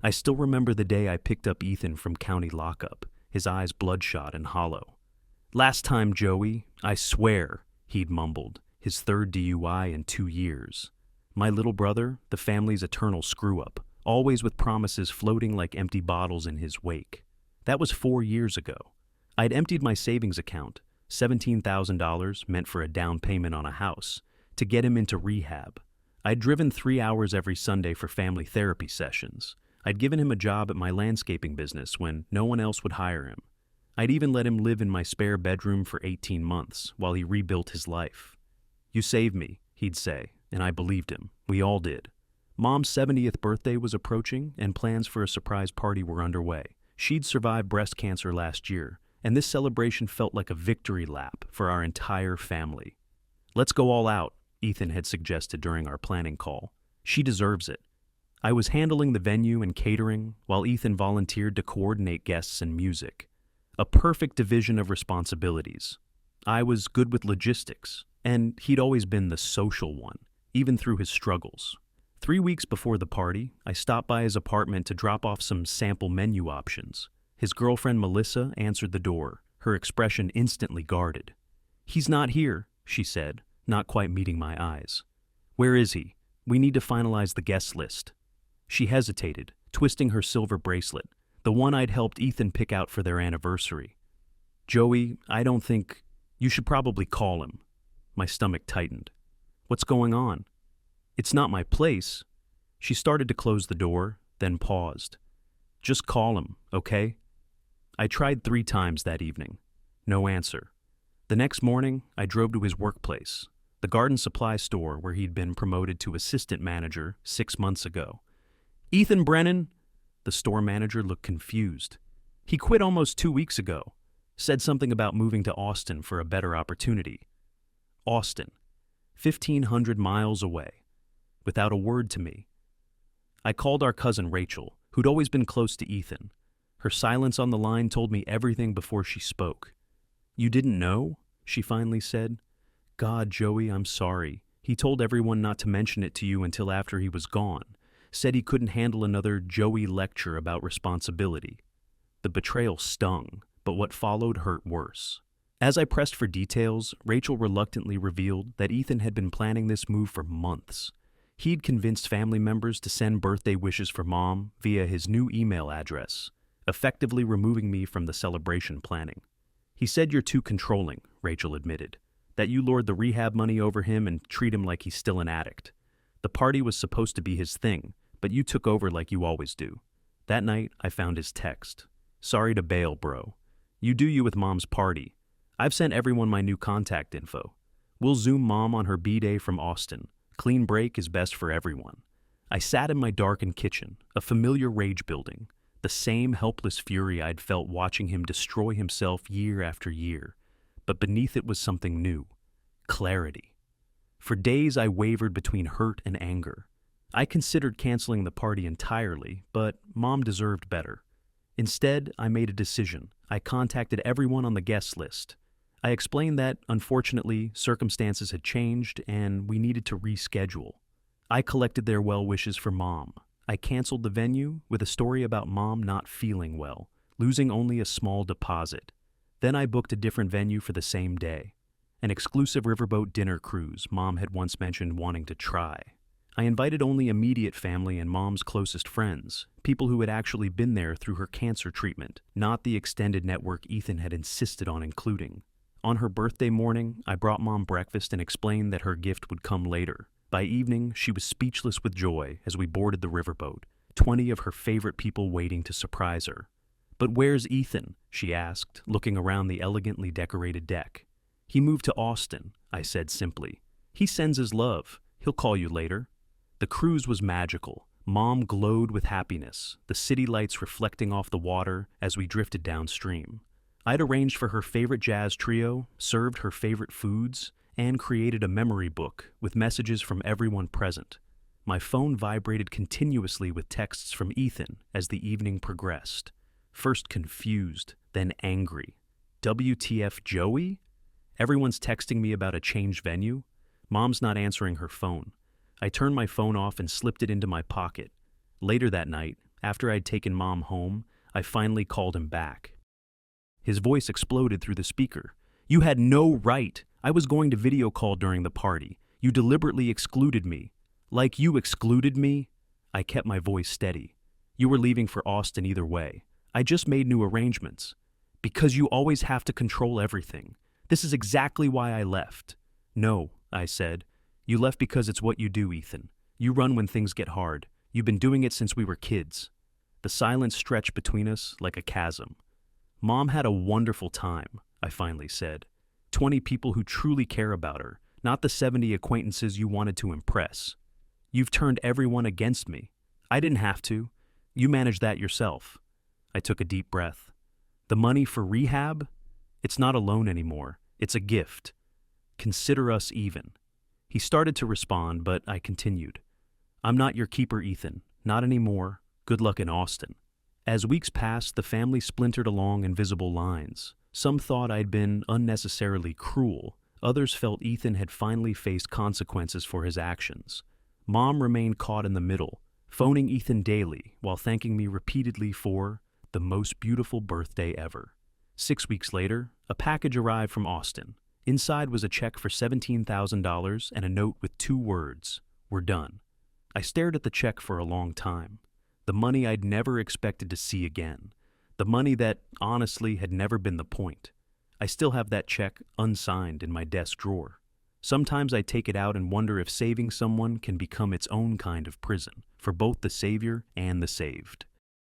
I still remember the day I picked up Ethan from county lockup, his eyes bloodshot and hollow. "Last time, Joey, I swear," he'd mumbled, his third DUI in 2 years. My little brother, the family's eternal screw-up, always with promises floating like empty bottles in his wake. That was 4 years ago. I'd emptied my savings account, $17,000 meant for a down payment on a house, to get him into rehab. I'd driven 3 hours every Sunday for family therapy sessions. I'd given him a job at my landscaping business when no one else would hire him. I'd even let him live in my spare bedroom for 18 months while he rebuilt his life. "You saved me," he'd say, and I believed him. We all did. Mom's 70th birthday was approaching, and plans for a surprise party were underway. She'd survived breast cancer last year, and this celebration felt like a victory lap for our entire family. "Let's go all out," Ethan had suggested during our planning call. "She deserves it." I was handling the venue and catering, while Ethan volunteered to coordinate guests and music. A perfect division of responsibilities. I was good with logistics, and he'd always been the social one, even through his struggles. 3 weeks before the party, I stopped by his apartment to drop off some sample menu options. His girlfriend Melissa answered the door, her expression instantly guarded. "He's not here," she said, not quite meeting my eyes. "Where is he? We need to finalize the guest list." She hesitated, twisting her silver bracelet, the one I'd helped Ethan pick out for their anniversary. "Joey, I don't think... You should probably call him." My stomach tightened. "What's going on?" "It's not my place." She started to close the door, then paused. "Just call him, okay?" I tried 3 times that evening. No answer. The next morning, I drove to his workplace, the garden supply store where he'd been promoted to assistant manager 6 months ago. "Ethan Brennan?" The store manager looked confused. "He quit almost 2 weeks ago. Said something about moving to Austin for a better opportunity." Austin, 1,500 miles away, without a word to me. I called our cousin Rachel, who'd always been close to Ethan. Her silence on the line told me everything before she spoke. "You didn't know?" she finally said. "God, Joey, I'm sorry. He told everyone not to mention it to you until after he was gone. Said he couldn't handle another Joey lecture about responsibility." The betrayal stung, but what followed hurt worse. As I pressed for details, Rachel reluctantly revealed that Ethan had been planning this move for months. He'd convinced family members to send birthday wishes for Mom via his new email address, effectively removing me from the celebration planning. "He said you're too controlling," Rachel admitted, "that you lord the rehab money over him and treat him like he's still an addict. The party was supposed to be his thing, but you took over like you always do." That night, I found his text. "Sorry to bail, bro. You do you with Mom's party. I've sent everyone my new contact info. We'll Zoom Mom on her B-day from Austin. Clean break is best for everyone." I sat in my darkened kitchen, a familiar rage building, the same helpless fury I'd felt watching him destroy himself year after year. But beneath it was something new. Clarity. For days I wavered between hurt and anger. I considered canceling the party entirely, but Mom deserved better. Instead, I made a decision. I contacted everyone on the guest list. I explained that, unfortunately, circumstances had changed and we needed to reschedule. I collected their well wishes for Mom. I canceled the venue with a story about Mom not feeling well, losing only a small deposit. Then I booked a different venue for the same day, an exclusive riverboat dinner cruise Mom had once mentioned wanting to try. I invited only immediate family and Mom's closest friends, people who had actually been there through her cancer treatment, not the extended network Ethan had insisted on including. On her birthday morning, I brought Mom breakfast and explained that her gift would come later. By evening, she was speechless with joy as we boarded the riverboat, 20 of her favorite people waiting to surprise her. "But where's Ethan?" she asked, looking around the elegantly decorated deck. "He moved to Austin," I said simply. "He sends his love. He'll call you later." The cruise was magical. Mom glowed with happiness, the city lights reflecting off the water as we drifted downstream. I'd arranged for her favorite jazz trio, served her favorite foods, and created a memory book with messages from everyone present. My phone vibrated continuously with texts from Ethan as the evening progressed. First confused, then angry. "WTF, Joey?" Everyone's texting me about a changed venue. Mom's not answering her phone. I turned my phone off and slipped it into my pocket. Later that night, After I'd taken Mom home, I finally called him back. His voice exploded through the speaker. "You had no right. I was going to video call during the party. You deliberately excluded me. Like you excluded me?" I kept my voice steady. "You were leaving for Austin either way. I just made new arrangements. Because you always have to control everything. This is exactly why I left." "No," I said. "You left because it's what you do, Ethan. You run when things get hard. You've been doing it since we were kids." The silence stretched between us like a chasm. "Mom had a wonderful time," I finally said. 20 people who truly care about her, not the 70 acquaintances you wanted to impress. You've turned everyone against me. I didn't have to. You managed that yourself." I took a deep breath. "The money for rehab? It's not a loan anymore. It's a gift. Consider us even." He started to respond, but I continued. "I'm not your keeper, Ethan. Not anymore. Good luck in Austin." As weeks passed, the family splintered along invisible lines. Some thought I'd been unnecessarily cruel. Others felt Ethan had finally faced consequences for his actions. Mom remained caught in the middle, phoning Ethan daily while thanking me repeatedly for the most beautiful birthday ever. 6 weeks later, a package arrived from Austin. Inside was a check for $17,000 and a note with 2 words, "We're done." I stared at the check for a long time. The money I'd never expected to see again. The money that, honestly, had never been the point. I still have that check unsigned in my desk drawer. Sometimes I take it out and wonder if saving someone can become its own kind of prison, for both the savior and the saved.